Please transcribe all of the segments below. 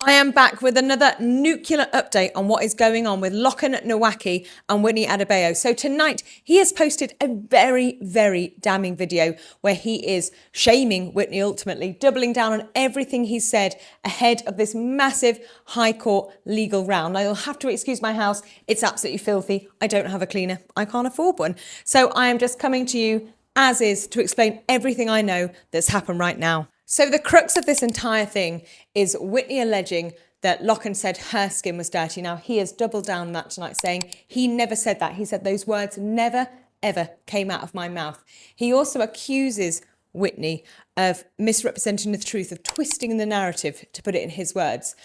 I am back with another nuclear update on what is going on with Lochan Nowacki and Whitney Adebayo. So tonight, he has posted a very, very damning video where he is shaming Whitney, ultimately doubling down on everything he said ahead of this massive High Court legal round. Now, you'll have to excuse my house. It's absolutely filthy. I don't have a cleaner. I can't afford one. So I am just coming to you as is to explain everything I know that's happened right now. So the crux of this entire thing is Whitney alleging that Lochan said her skin was dirty. Now, he has doubled down on that tonight, saying he never said that. He said those words never, ever came out of my mouth. He also accuses Whitney of misrepresenting the truth, of twisting the narrative, to put it in his words.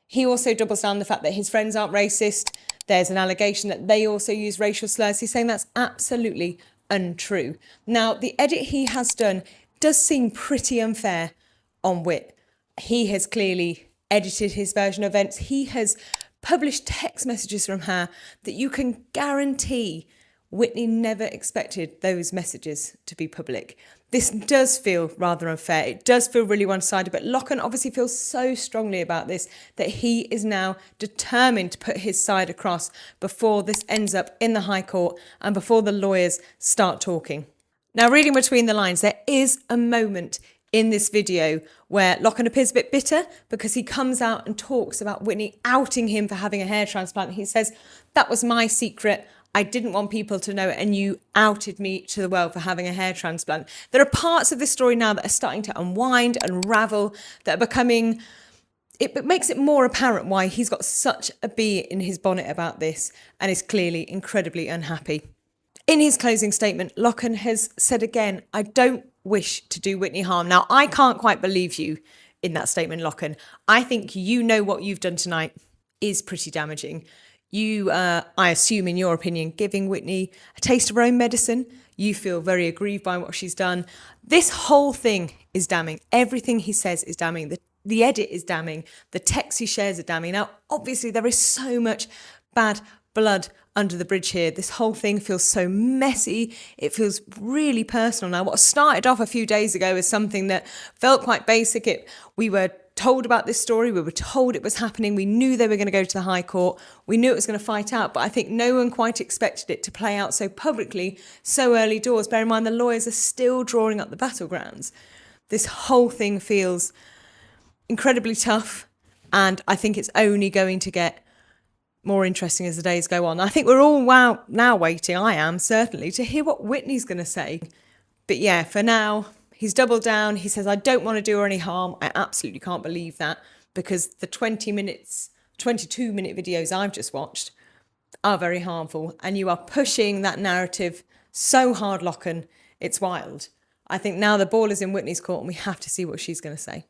He also doubles down on the fact that his friends aren't racist. There's an allegation that they also use racial slurs. He's saying that's absolutely untrue. Now, the edit he has done does seem pretty unfair on Whit. He has clearly edited his version of events. He has published text messages from her that you can guarantee Whitney never expected those messages to be public. This does feel rather unfair. It does feel really one-sided, but Lochan obviously feels so strongly about this that he is now determined to put his side across before this ends up in the High Court and before the lawyers start talking. Now, reading between the lines, there is a moment in this video where Lochan appears a bit bitter because he comes out and talks about Whitney outing him for having a hair transplant. He says, "That was my secret. I didn't want people to know it, and you outed me to the world for having a hair transplant." There are parts of this story now that are starting to unwind, unravel, that are becoming... It makes it more apparent why he's got such a bee in his bonnet about this and is clearly incredibly unhappy. In his closing statement, Lochan has said again, "I don't wish to do Whitney harm." Now, I can't quite believe you in that statement, Lochan. I think you know what you've done tonight is pretty damaging. You, I assume, in your opinion, giving Whitney a taste of her own medicine. You feel very aggrieved by what she's done. This whole thing is damning. Everything he says is damning. The edit is damning. The texts he shares are damning. Now, obviously, there is so much bad blood under the bridge here. This whole thing feels so messy. It feels really personal now. What started off a few days ago as something that felt quite basic. We were told about this story. We were told it was happening. We knew they were going to go to the High Court. We knew it was going to fight out, but I think no one quite expected it to play out so publicly, so early doors. Bear in mind, the lawyers are still drawing up the battlegrounds. This whole thing feels incredibly tough, and I think it's only going to get more interesting as the days go on. I think we're all now waiting, I am certainly, to hear what Whitney's going to say. But yeah, for now, he's doubled down. He says, "I don't want to do her any harm." I absolutely can't believe that, because the 22-minute videos I've just watched are very harmful, and you are pushing that narrative so hard, Lochan. It's wild. I think now the ball is in Whitney's court and we have to see what she's going to say.